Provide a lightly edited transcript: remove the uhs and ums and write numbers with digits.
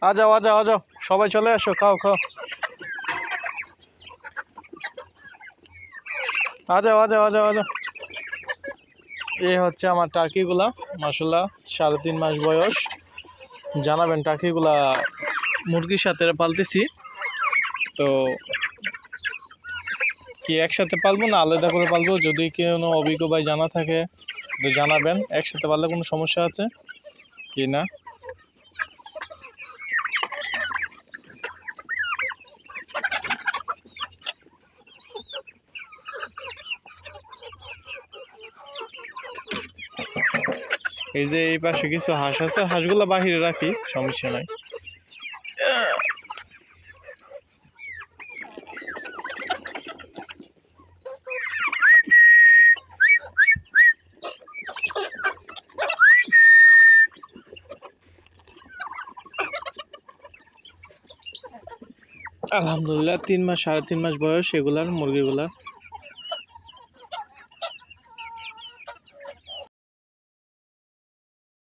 আ যাও আ যাও আ যাও, সবাই চলে আসো, খাও খাও, আ যাও আ যাও আ যাও আ যাও। এই হচ্ছে আমার টার্কিগুলা, মাশাআল্লাহ 3.5 মাস বয়স। জানাবেন টার্কিগুলা মুরগির সাথে পালতেছি, তো কি একসাথে পালবো না আলাদা করে পালবো? যদি কোনো অভিজ্ঞ ভাই জানা থাকে তো জানাবেন, একসাথে পাললে কোনো সমস্যা আছে কি না। এই যে এই পাশে কিছু হাঁস আছে, হাঁসগুলো বাহিরে রাখি, সমস্যা নাই। আলহামদুলিল্লাহ 3 মাস 3.5 মাস বয়স এগুলার মুরগিগুলার।